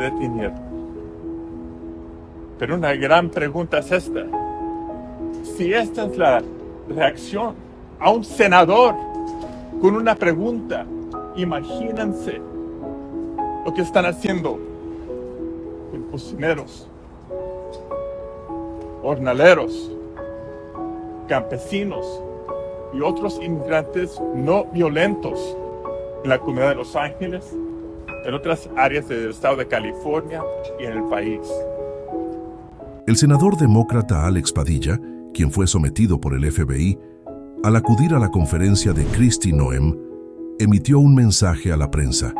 detener. Pero una gran pregunta es esta. Si esta es la reacción a un senador con una pregunta, imagínense lo que están haciendo con cocineros, jornaleros, campesinos y otros inmigrantes no violentos en la comunidad de Los Ángeles, en otras áreas del estado de California y en el país. El senador demócrata Alex Padilla, quien fue sometido por el FBI, al acudir a la conferencia de Kristi Noem, emitió un mensaje a la prensa.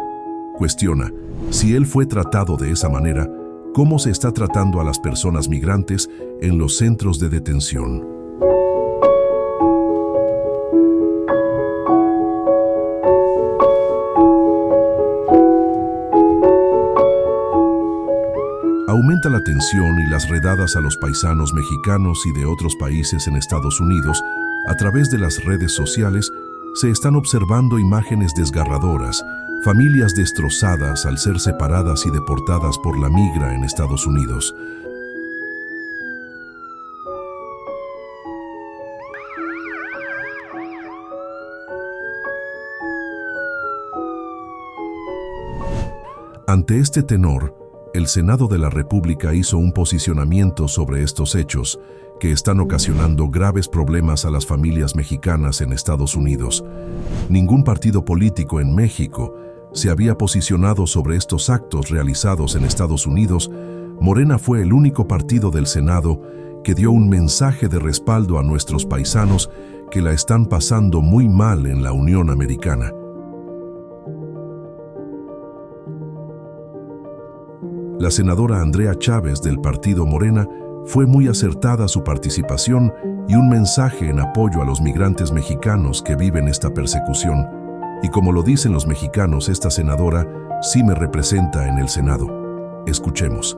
Cuestiona, si él fue tratado de esa manera, ¿cómo se está tratando a las personas migrantes en los centros de detención? Aumenta la tensión y las redadas a los paisanos mexicanos y de otros países en Estados Unidos. A través de las redes sociales se están observando imágenes desgarradoras, familias destrozadas al ser separadas y deportadas por la migra en Estados Unidos. Ante este tenor, el Senado de la República hizo un posicionamiento sobre estos hechos que están ocasionando graves problemas a las familias mexicanas en Estados Unidos. Ningún partido político en México se había posicionado sobre estos actos realizados en Estados Unidos. Morena fue el único partido del Senado que dio un mensaje de respaldo a nuestros paisanos que la están pasando muy mal en la Unión Americana. La senadora Andrea Chávez del partido Morena fue muy acertada su participación y un mensaje en apoyo a los migrantes mexicanos que viven esta persecución. Y como lo dicen los mexicanos, esta senadora sí me representa en el Senado. Escuchemos.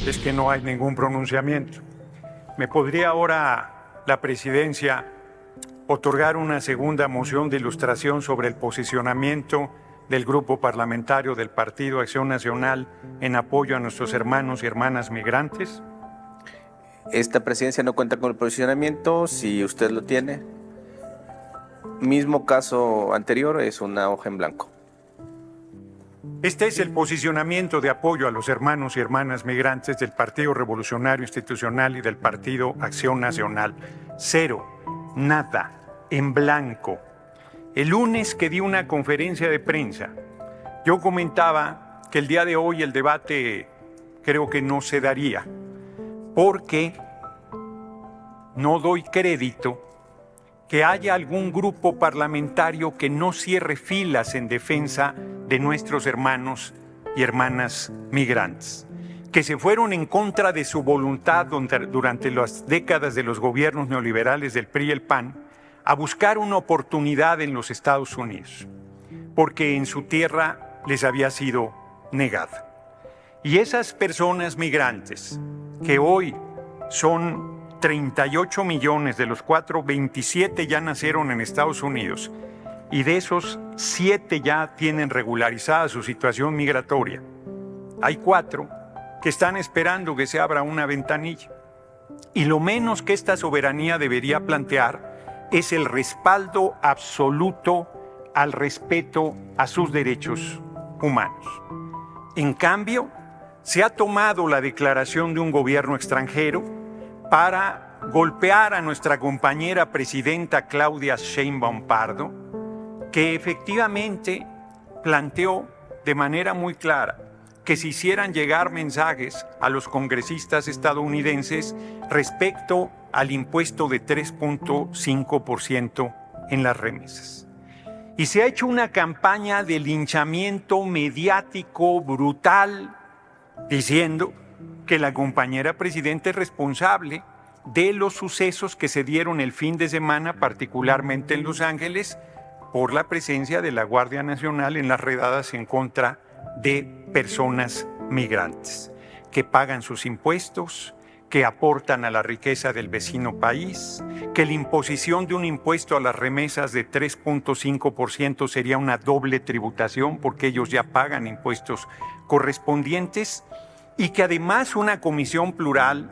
Es que no hay ningún pronunciamiento. ¿Me podría ahora la presidencia otorgar una segunda moción de ilustración sobre el posicionamiento del grupo parlamentario del Partido Acción Nacional en apoyo a nuestros hermanos y hermanas migrantes? Esta presidencia no cuenta con el posicionamiento, si usted lo tiene. Mismo caso anterior, es una hoja en blanco. Este es el posicionamiento de apoyo a los hermanos y hermanas migrantes del Partido Revolucionario Institucional y del Partido Acción Nacional. Cero, nada, en blanco. El lunes que di una conferencia de prensa, yo comentaba que el día de hoy el debate creo que no se daría, porque no doy crédito que haya algún grupo parlamentario que no cierre filas en defensa de nuestros hermanos y hermanas migrantes, que se fueron en contra de su voluntad durante las décadas de los gobiernos neoliberales del PRI y el PAN, a buscar una oportunidad en los Estados Unidos, porque en su tierra les había sido negada. Y esas personas migrantes, que hoy son 38 millones, de los cuales 27 ya nacieron en Estados Unidos, y de esos 7 ya tienen regularizada su situación migratoria. Hay 4 que están esperando que se abra una ventanilla. Y lo menos que esta soberanía debería plantear es el respaldo absoluto al respeto a sus derechos humanos. En cambio, se ha tomado la declaración de un gobierno extranjero para golpear a nuestra compañera presidenta Claudia Sheinbaum Pardo, que efectivamente planteó de manera muy clara que se hicieran llegar mensajes a los congresistas estadounidenses respecto al impuesto de 3.5% en las remesas. Y se ha hecho una campaña de linchamiento mediático brutal, diciendo que la compañera presidenta es responsable de los sucesos que se dieron el fin de semana, particularmente en Los Ángeles, por la presencia de la Guardia Nacional en las redadas en contra de personas migrantes, que pagan sus impuestos, que aportan a la riqueza del vecino país, que la imposición de un impuesto a las remesas de 3.5% sería una doble tributación porque ellos ya pagan impuestos correspondientes, y que además una comisión plural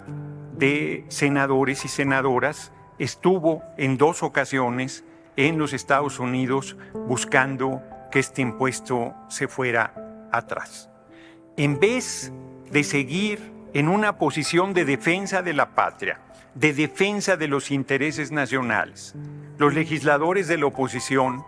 de senadores y senadoras estuvo en 2 ocasiones en los Estados Unidos buscando que este impuesto se fuera atrás. En vez de seguir en una posición de defensa de la patria, de defensa de los intereses nacionales, los legisladores de la oposición,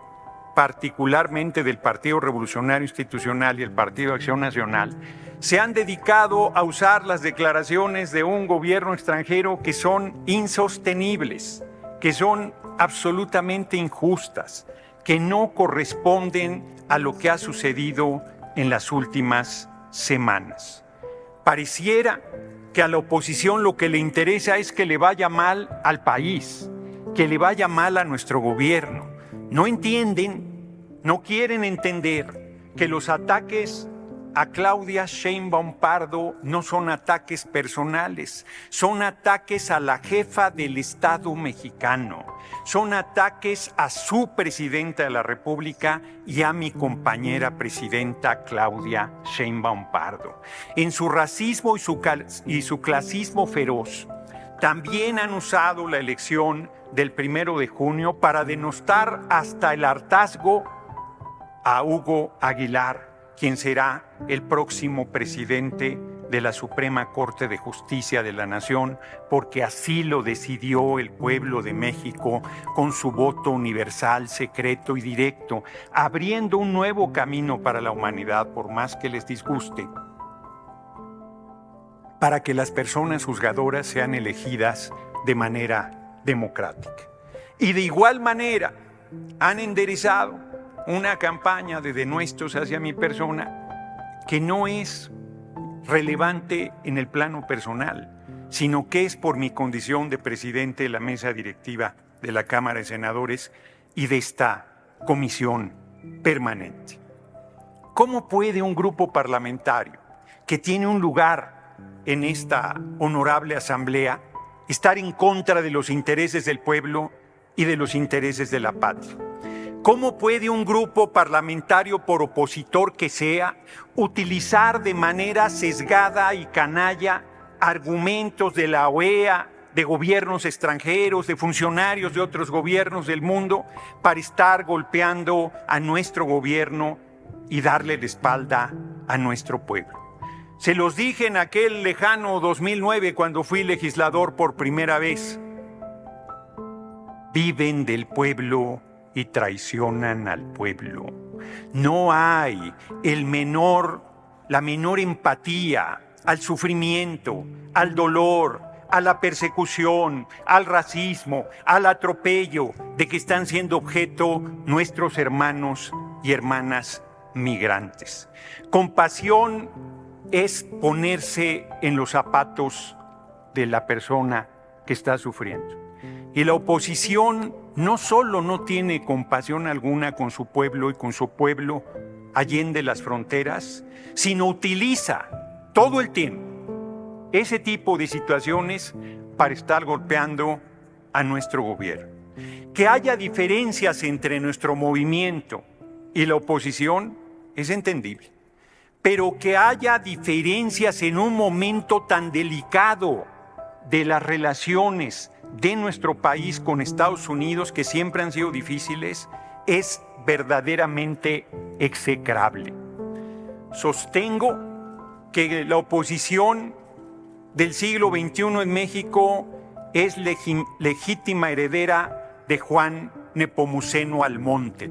particularmente del Partido Revolucionario Institucional y el Partido Acción Nacional, se han dedicado a usar las declaraciones de un gobierno extranjero que son insostenibles, que son absolutamente injustas, que no corresponden a lo que ha sucedido en las últimas semanas. Pareciera que a la oposición lo que le interesa es que le vaya mal al país, que le vaya mal a nuestro gobierno. No entienden, no quieren entender que los ataques a Claudia Sheinbaum Pardo no son ataques personales, son ataques a la jefa del Estado mexicano, son ataques a su presidenta de la República y a mi compañera presidenta Claudia Sheinbaum Pardo. En su racismo y su clasismo feroz, también han usado la elección del 1 de junio para denostar hasta el hartazgo a Hugo Aguilar, quien será el próximo presidente de la Suprema Corte de Justicia de la Nación, porque así lo decidió el pueblo de México con su voto universal, secreto y directo, abriendo un nuevo camino para la humanidad, por más que les disguste, para que las personas juzgadoras sean elegidas de manera democrática. Y de igual manera han enderezado una campaña de denuestos hacia mi persona que no es relevante en el plano personal, sino que es por mi condición de presidente de la mesa directiva de la Cámara de Senadores y de esta comisión permanente. ¿Cómo puede un grupo parlamentario que tiene un lugar en esta honorable asamblea estar en contra de los intereses del pueblo y de los intereses de la patria? ¿Cómo puede un grupo parlamentario, por opositor que sea, utilizar de manera sesgada y canalla argumentos de la OEA, de gobiernos extranjeros, de funcionarios de otros gobiernos del mundo, para estar golpeando a nuestro gobierno y darle la espalda a nuestro pueblo? Se los dije en aquel lejano 2009 cuando fui legislador por primera vez. Viven del pueblo y traicionan al pueblo. No hay la menor empatía al sufrimiento, al dolor, a la persecución, al racismo, al atropello de que están siendo objeto nuestros hermanos y hermanas migrantes. Compasión es ponerse en los zapatos de la persona que está sufriendo. Y la oposición no solo no tiene compasión alguna con su pueblo y con su pueblo allende las fronteras, sino utiliza todo el tiempo ese tipo de situaciones para estar golpeando a nuestro gobierno. Que haya diferencias entre nuestro movimiento y la oposición es entendible, pero que haya diferencias en un momento tan delicado de las relaciones de nuestro país con Estados Unidos, que siempre han sido difíciles, es verdaderamente execrable. Sostengo que la oposición del siglo XXI en México es legítima heredera de Juan Nepomuceno Almonte,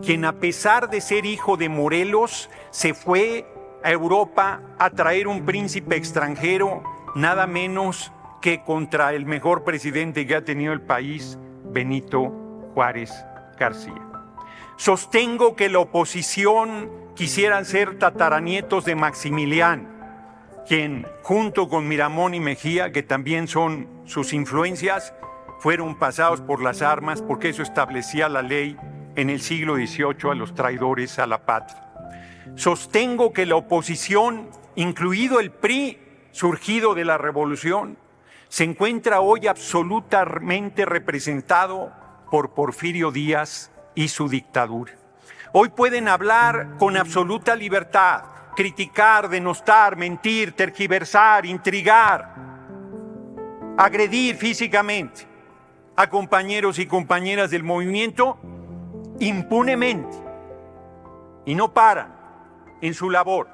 quien, a pesar de ser hijo de Morelos, se fue a Europa a traer un príncipe extranjero, nada menos que contra el mejor presidente que ha tenido el país, Benito Juárez García. Sostengo que la oposición quisieran ser tataranietos de Maximiliano, quien, junto con Miramón y Mejía, que también son sus influencias, fueron pasados por las armas, porque eso establecía la ley en el siglo XVIII a los traidores a la patria. Sostengo que la oposición, incluido el PRI, surgido de la revolución, se encuentra hoy absolutamente representado por Porfirio Díaz y su dictadura. Hoy pueden hablar con absoluta libertad, criticar, denostar, mentir, tergiversar, intrigar, agredir físicamente a compañeros y compañeras del movimiento impunemente, y no paran en su labor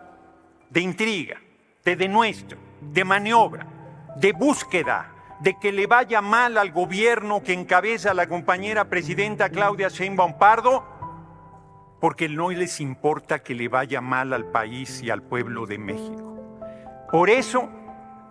de intriga, de denuesto, de maniobra, de búsqueda de que le vaya mal al gobierno que encabeza la compañera presidenta Claudia Sheinbaum Pardo, porque no les importa que le vaya mal al país y al pueblo de México. Por eso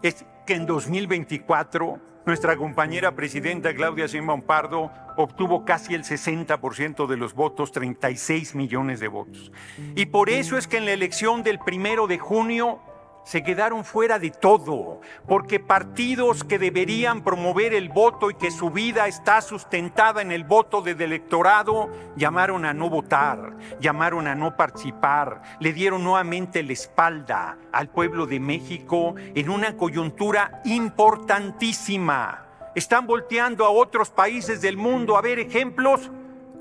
es que en 2024 nuestra compañera presidenta Claudia Sheinbaum Pardo obtuvo casi el 60% de los votos, 36 millones de votos. Y por eso es que en la elección del 1 de junio se quedaron fuera de todo, porque partidos que deberían promover el voto y que su vida está sustentada en el voto del electorado, llamaron a no votar, llamaron a no participar, le dieron nuevamente la espalda al pueblo de México en una coyuntura importantísima. Están volteando a otros países del mundo a ver ejemplos,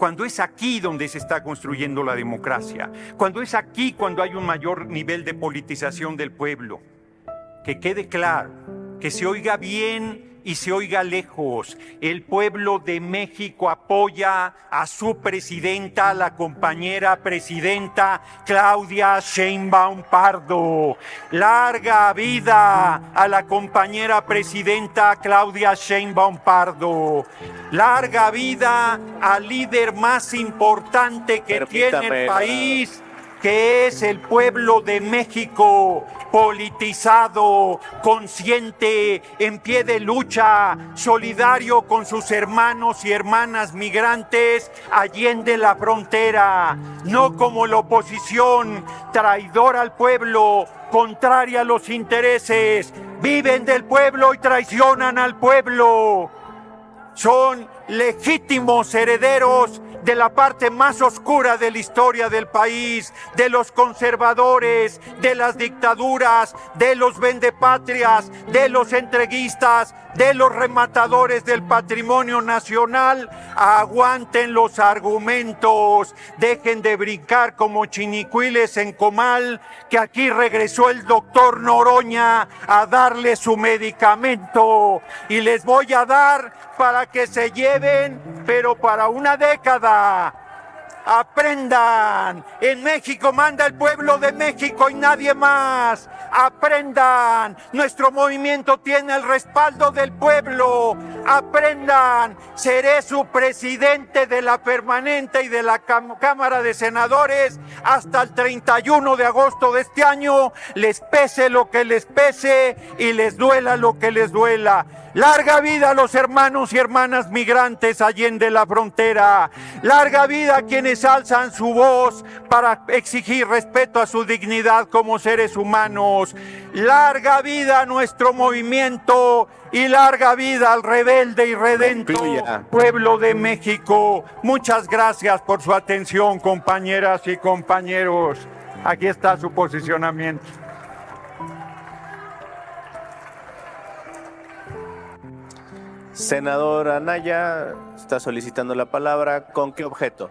cuando es aquí donde se está construyendo la democracia, cuando es aquí cuando hay un mayor nivel de politización del pueblo. Que quede claro, que se oiga bien y se oiga lejos, el pueblo de México apoya a su presidenta, la compañera presidenta Claudia Sheinbaum Pardo. Larga vida a la compañera presidenta Claudia Sheinbaum Pardo. Larga vida al líder más importante que tiene el país, que es el pueblo de México, politizado, consciente, en pie de lucha, solidario con sus hermanos y hermanas migrantes allende la frontera, no como la oposición, traidora al pueblo, contraria a los intereses, viven del pueblo y traicionan al pueblo. Son legítimos herederos de la parte más oscura de la historia del país, de los conservadores, de las dictaduras, de los vendepatrias, de los entreguistas, de los rematadores del patrimonio nacional. Aguanten los argumentos, dejen de brincar como chinicuiles en comal, que aquí regresó el doctor Noroña a darle su medicamento y les voy a dar para que se lleven, pero para una década. Aprendan, en México manda el pueblo de México y nadie más. Aprendan, nuestro movimiento tiene el respaldo del pueblo. Aprendan, seré su presidente de la permanente y de la Cámara de Senadores hasta el 31 de agosto de este año, les pese lo que les pese y les duela lo que les duela. Larga vida a los hermanos y hermanas migrantes allende la frontera. Larga vida a quienes alzan su voz para exigir respeto a su dignidad como seres humanos. Larga vida a nuestro movimiento y larga vida al rebelde y redento pueblo de México. Muchas gracias por su atención, compañeras y compañeros. Aquí está su posicionamiento. Senador Anaya está solicitando la palabra. ¿Con qué objeto?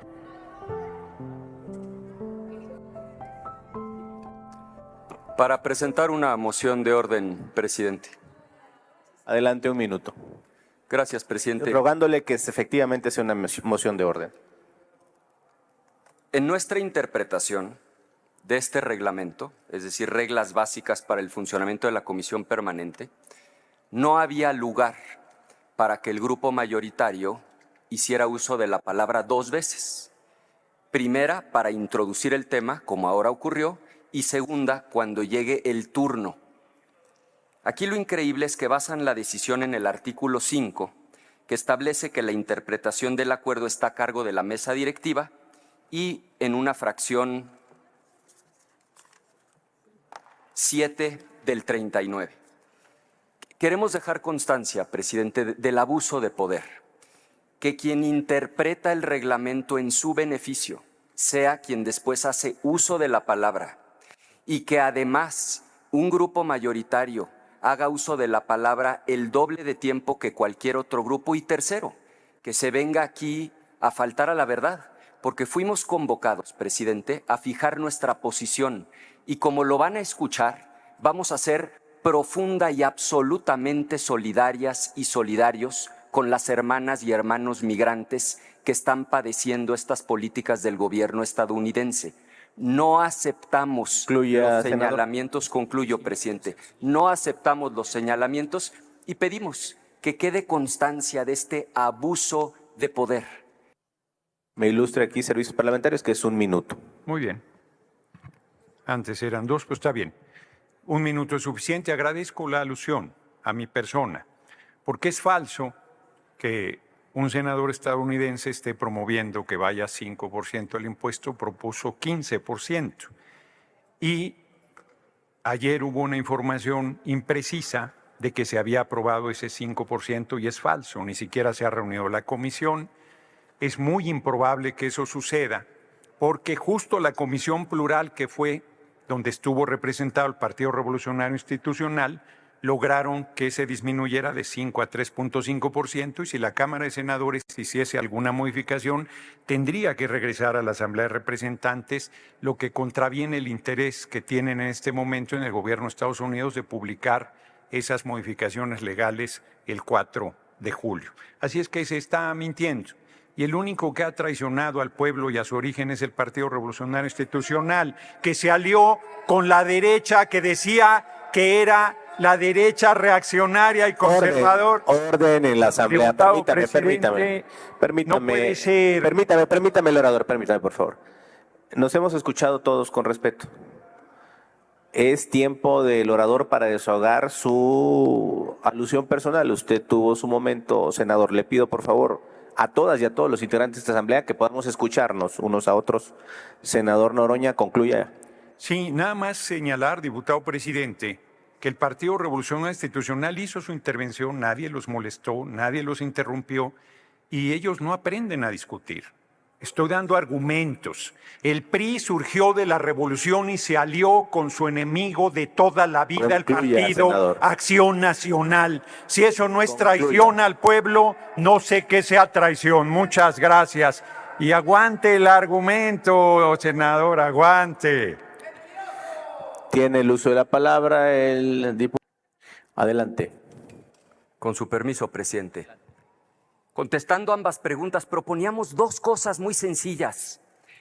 Para presentar una moción de orden, presidente. Adelante, un minuto. Gracias, presidente. Rogándole que efectivamente sea una moción de orden. En nuestra interpretación de este reglamento, es decir, reglas básicas para el funcionamiento de la comisión permanente, no había lugar para que el grupo mayoritario hiciera uso de la palabra dos veces. Primera, para introducir el tema, como ahora ocurrió, y segunda, cuando llegue el turno. Aquí lo increíble es que basan la decisión en el artículo 5, que establece que la interpretación del acuerdo está a cargo de la mesa directiva, y en una fracción 7 del 39. Queremos dejar constancia, presidente, del abuso de poder, que quien interpreta el reglamento en su beneficio sea quien después hace uso de la palabra y que además un grupo mayoritario haga uso de la palabra el doble de tiempo que cualquier otro grupo. Y tercero, que se venga aquí a faltar a la verdad, porque fuimos convocados, presidente, a fijar nuestra posición. Y como lo van a escuchar, vamos a ser profunda y absolutamente solidarias y solidarios con las hermanas y hermanos migrantes que están padeciendo estas políticas del gobierno estadounidense. No aceptamos los señalamientos, concluyo, presidente, no aceptamos los señalamientos y pedimos que quede constancia de este abuso de poder. Me ilustre aquí servicios parlamentarios, que es 1 minuto. Muy bien. Antes eran 2, pues está bien. 1 minuto es suficiente. Agradezco la alusión a mi persona, porque es falso que un senador estadounidense esté promoviendo que vaya 5% el impuesto, propuso 15%. Y ayer hubo una información imprecisa de que se había aprobado ese 5% y es falso, ni siquiera se ha reunido la comisión. Es muy improbable que eso suceda, porque justo la comisión plural que fue donde estuvo representado el Partido Revolucionario Institucional, lograron que se disminuyera de 5 a 3.5%, y si la Cámara de Senadores hiciese alguna modificación, tendría que regresar a la Asamblea de Representantes, lo que contraviene el interés que tienen en este momento en el gobierno de Estados Unidos de publicar esas modificaciones legales el 4 de julio. Así es que se está mintiendo. Y el único que ha traicionado al pueblo y a su origen es el Partido Revolucionario Institucional, que se alió con la derecha que decía que era la derecha reaccionaria y conservador. Orden en la Asamblea. Permítame. No puede ser. Permítame el orador, permítame, por favor. Nos hemos escuchado todos con respeto. Es tiempo del orador para desahogar su alusión personal. Usted tuvo su momento, senador. Le pido, por favor, a todas y a todos los integrantes de esta Asamblea que podamos escucharnos unos a otros. Senador Noroña, concluya. Sí, nada más señalar, diputado presidente, que el Partido Revolucionario Institucional hizo su intervención, nadie los molestó, nadie los interrumpió, y ellos no aprenden a discutir. Estoy dando argumentos. El PRI surgió de la revolución y se alió con su enemigo de toda la vida, el Partido senador. Acción Nacional. Si eso no es traición al pueblo, no sé qué sea traición. Muchas gracias. Y aguante el argumento, senador, aguante. Tiene el uso de la palabra el diputado. Adelante. Con su permiso, presidente. Contestando ambas preguntas, proponíamos 2 cosas muy sencillas.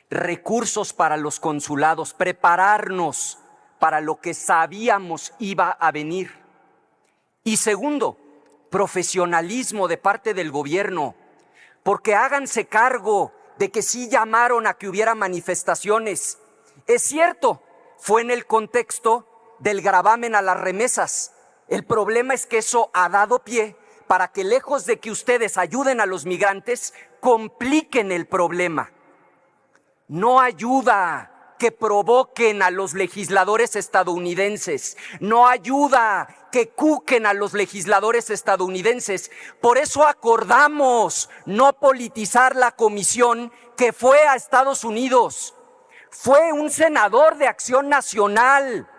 Recursos para los consulados, prepararnos para lo que sabíamos iba a venir. Y segundo, profesionalismo de parte del gobierno, porque háganse cargo de que sí llamaron a que hubiera manifestaciones. Es cierto, fue en el contexto del gravamen a las remesas. El problema es que eso ha dado pie para que, lejos de que ustedes ayuden a los migrantes, compliquen el problema. No ayuda que provoquen a los legisladores estadounidenses. No ayuda que cuquen a los legisladores estadounidenses. Por eso acordamos no politizar la comisión que fue a Estados Unidos. Fue un senador de Acción Nacional,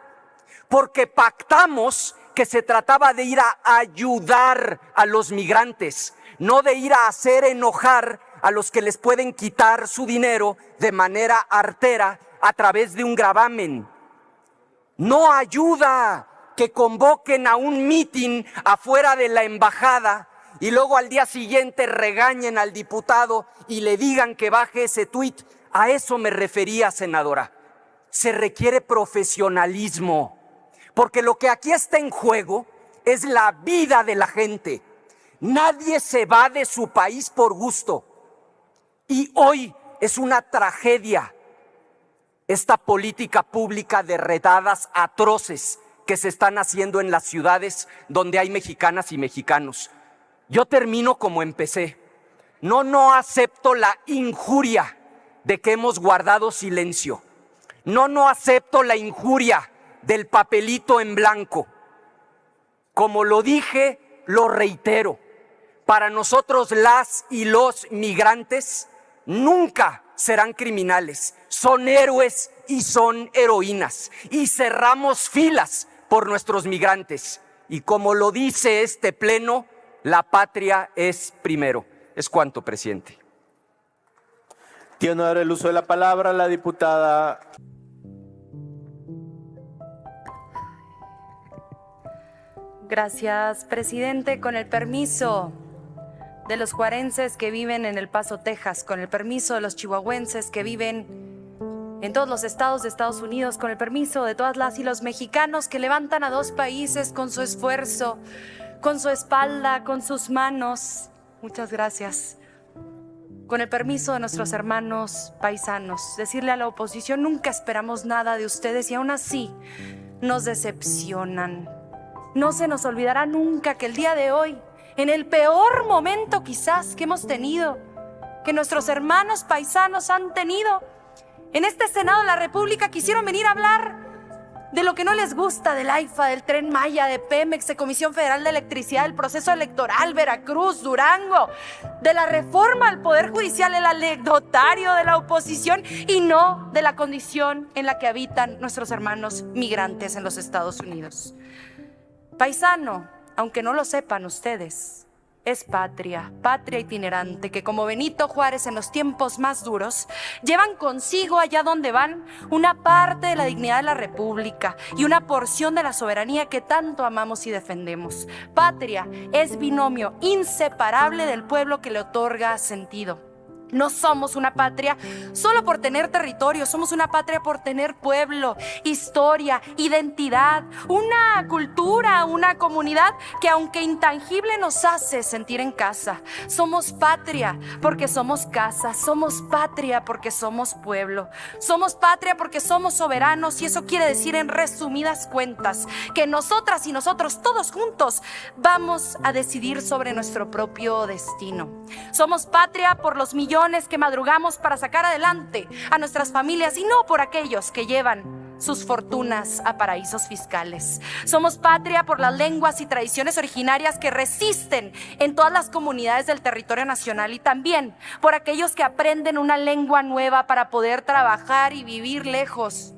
porque pactamos que se trataba de ir a ayudar a los migrantes, no de ir a hacer enojar a los que les pueden quitar su dinero de manera artera a través de un gravamen. No ayuda que convoquen a un mitin afuera de la embajada y luego al día siguiente regañen al diputado y le digan que baje ese tuit. A eso me refería, senadora. Se requiere profesionalismo, porque lo que aquí está en juego es la vida de la gente. Nadie se va de su país por gusto. Y hoy es una tragedia esta política pública de redadas atroces que se están haciendo en las ciudades donde hay mexicanas y mexicanos. Yo termino como empecé. No acepto la injuria de que hemos guardado silencio. No acepto la injuria del papelito en blanco. Como lo dije, lo reitero. Para nosotros las y los migrantes nunca serán criminales. Son héroes y son heroínas. Y cerramos filas por nuestros migrantes. y como lo dice este pleno, la patria es primero. Es cuanto, presidente. Tiene ahora el uso de la palabra la diputada. Gracias, presidente. Con el permiso de los juarenses que viven en El Paso, Texas, con el permiso de los chihuahuenses que viven en todos los estados de Estados Unidos, con el permiso de todas las y los mexicanos que levantan a dos países con su esfuerzo, con su espalda, con sus manos. Muchas gracias. Con el permiso de nuestros hermanos paisanos, decirle a la oposición: nunca esperamos nada de ustedes y aún así nos decepcionan. No se nos olvidará nunca que el día de hoy, en el peor momento quizás que hemos tenido, que nuestros hermanos paisanos han tenido, en este Senado de la República quisieron venir a hablar de lo que no les gusta, del AIFA, del Tren Maya, de Pemex, de Comisión Federal de Electricidad, del proceso electoral, Veracruz, Durango, de la reforma al Poder Judicial, el anecdotario de la oposición, y no de la condición en la que habitan nuestros hermanos migrantes en los Estados Unidos. Paisano, aunque no lo sepan ustedes, es patria, patria itinerante, que como Benito Juárez en los tiempos más duros, llevan consigo allá donde van una parte de la dignidad de la República y una porción de la soberanía que tanto amamos y defendemos. Patria es binomio inseparable del pueblo que le otorga sentido. No somos una patria solo por tener territorio, somos una patria por tener pueblo, historia, identidad, una cultura, una comunidad que aunque intangible nos hace sentir en casa. Somos patria porque somos casa, somos patria porque somos pueblo, somos patria porque somos soberanos, y eso quiere decir en resumidas cuentas que nosotras y nosotros todos juntos vamos a decidir sobre nuestro propio destino. Somos patria por los millones que madrugamos para sacar adelante a nuestras familias y no por aquellos que llevan sus fortunas a paraísos fiscales. Somos patria por las lenguas y tradiciones originarias que resisten en todas las comunidades del territorio nacional, y también por aquellos que aprenden una lengua nueva para poder trabajar y vivir lejos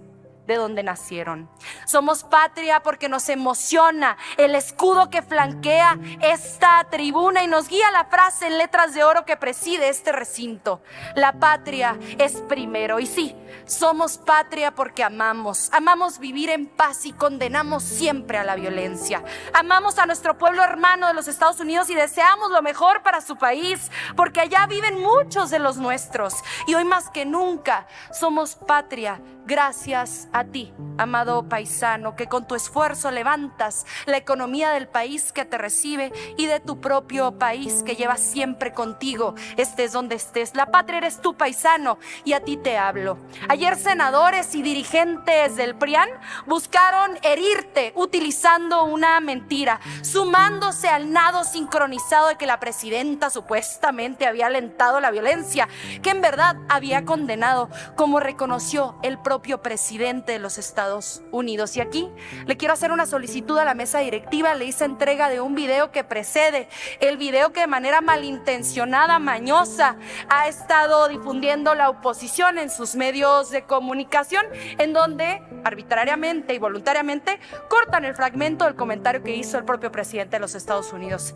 de donde nacieron. Somos patria porque nos emociona el escudo que flanquea esta tribuna y nos guía la frase en letras de oro que preside este recinto: la patria es primero. Y sí, somos patria porque amamos vivir en paz y condenamos siempre a la violencia. Amamos a nuestro pueblo hermano de los Estados Unidos y deseamos lo mejor para su país, porque allá viven muchos de los nuestros. Y hoy más que nunca somos patria gracias a ti, amado paisano, que con tu esfuerzo levantas la economía del país que te recibe y de tu propio país que llevas siempre contigo, estés donde estés. La patria eres tú, paisano, y a ti te hablo. Ayer senadores y dirigentes del PRIAN buscaron herirte utilizando una mentira, sumándose al nado sincronizado de que la presidenta supuestamente había alentado la violencia, que en verdad había condenado, como reconoció el propio presidente de los Estados Unidos. Y aquí le quiero hacer una solicitud a la mesa directiva. Le hice entrega de un video que precede el video que de manera malintencionada, mañosa, ha estado difundiendo la oposición en sus medios de comunicación, en donde arbitrariamente y voluntariamente cortan el fragmento del comentario que hizo el propio presidente de los Estados Unidos.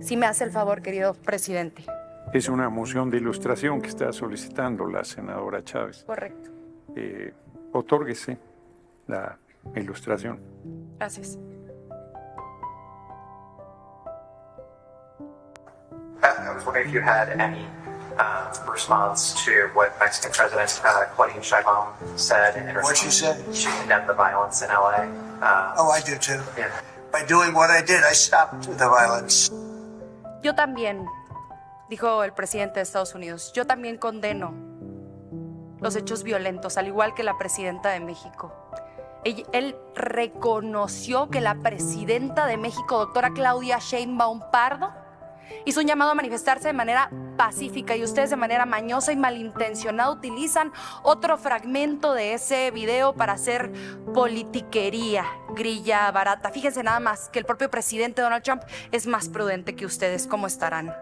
Si me hace el favor, querido presidente. Es una moción de ilustración que está solicitando la senadora Chávez. Correcto. Otórguese la ilustración. Gracias. I was wondering if you had any response to what Mexican President Claudia Sheinbaum said in her What she said? She condemned the violence in LA. Oh, I do too. Yeah. By doing what I did, I stopped the violence. Yo también, dijo el presidente de Estados Unidos, yo también condeno los hechos violentos, al igual que la presidenta de México. Él reconoció que la presidenta de México, doctora Claudia Sheinbaum Pardo, hizo un llamado a manifestarse de manera pacífica, y ustedes de manera mañosa y malintencionada utilizan otro fragmento de ese video para hacer politiquería, grilla barata. Fíjense nada más que el propio presidente Donald Trump es más prudente que ustedes. ¿Cómo estarán?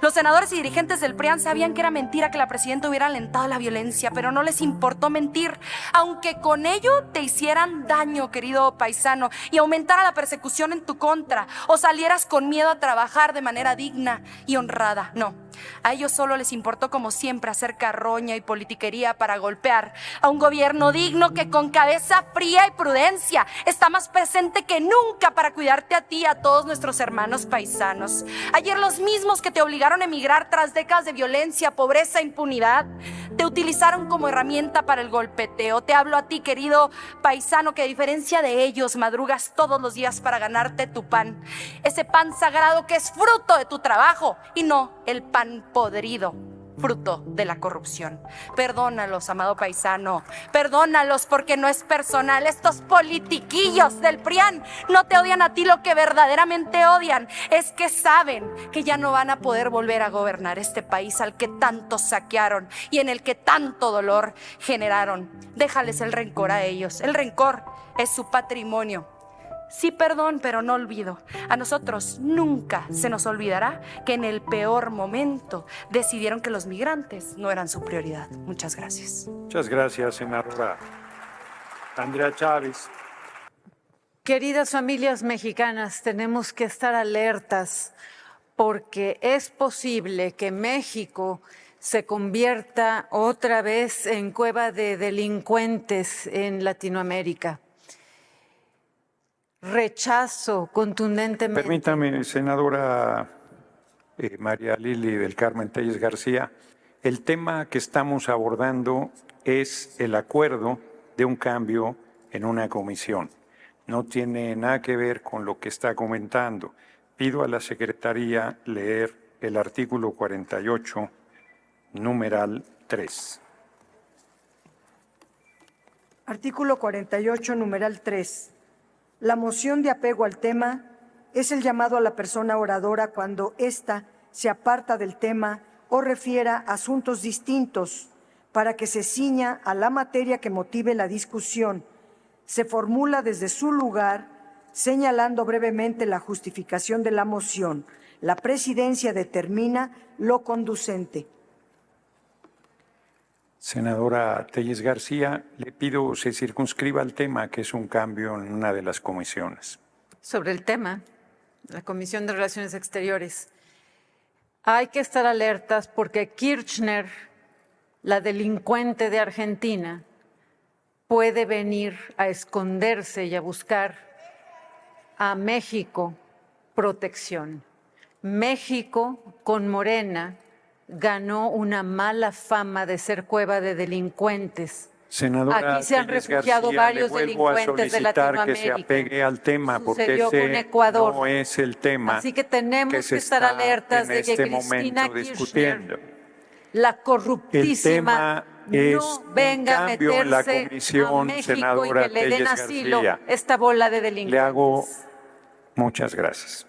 Los senadores y dirigentes del PRIAN sabían que era mentira que la presidenta hubiera alentado la violencia, pero no les importó mentir, aunque con ello te hicieran daño, querido paisano, y aumentara la persecución en tu contra, o salieras con miedo a trabajar de manera digna y honrada. No, a ellos solo les importó, como siempre, hacer carroña y politiquería para golpear a un gobierno digno que con cabeza fría y prudencia está más presente que nunca para cuidarte a ti y a todos nuestros hermanos paisanos. Ayer los mismos que te obligaron a emigrar tras décadas de violencia, pobreza e impunidad, te utilizaron como herramienta para el golpeteo. Te hablo a ti, querido paisano, que a diferencia de ellos madrugas todos los días para ganarte tu pan, ese pan sagrado que es fruto de tu trabajo y no el pan podrido, fruto de la corrupción. Perdónalos, amado paisano, perdónalos, porque no es personal. Estos politiquillos del PRIAN no te odian a ti, lo que verdaderamente odian es que saben que ya no van a poder volver a gobernar este país al que tanto saquearon y en el que tanto dolor generaron. Déjales el rencor a ellos. El rencor es su patrimonio. Sí, perdón, pero no olvido. A nosotros nunca se nos olvidará que en el peor momento decidieron que los migrantes no eran su prioridad. Muchas gracias. Muchas gracias, senadora Andrea Chávez. Queridas familias mexicanas, tenemos que estar alertas porque es posible que México se convierta otra vez en cueva de delincuentes en Latinoamérica. Rechazo contundentemente. Permítame, senadora María Lili del Carmen Telles García, el tema que estamos abordando es el acuerdo de un cambio en una comisión. No tiene nada que ver con lo que está comentando. Pido a la Secretaría leer el artículo 48, numeral 3. Artículo 48, numeral 3. La moción de apego al tema es el llamado a la persona oradora cuando ésta se aparta del tema o refiera asuntos distintos para que se ciña a la materia que motive la discusión. Se formula desde su lugar, señalando brevemente la justificación de la moción. La presidencia determina lo conducente. Senadora Telles García, le pido se circunscriba al tema, que es un cambio en una de las comisiones. Sobre el tema, la Comisión de Relaciones Exteriores, hay que estar alertas porque Kirchner, la delincuente de Argentina, puede venir a esconderse y a buscar a México protección. México, con Morena, ganó una mala fama de ser cueva de delincuentes. Senadora Aquí se han Telles refugiado García, varios le vuelvo delincuentes de a solicitar que se Latinoamérica. apegue al tema, porque Sucedió con ese Ecuador. no es el tema. Así que tenemos que se que estar está alertas en de que este Cristina momento discutiendo. Kirchner, la corruptísima, es no venga a un cambio en la meterse comisión, a México senadora y que le den Telles asilo García. esta bola de delincuentes. Le hago muchas gracias.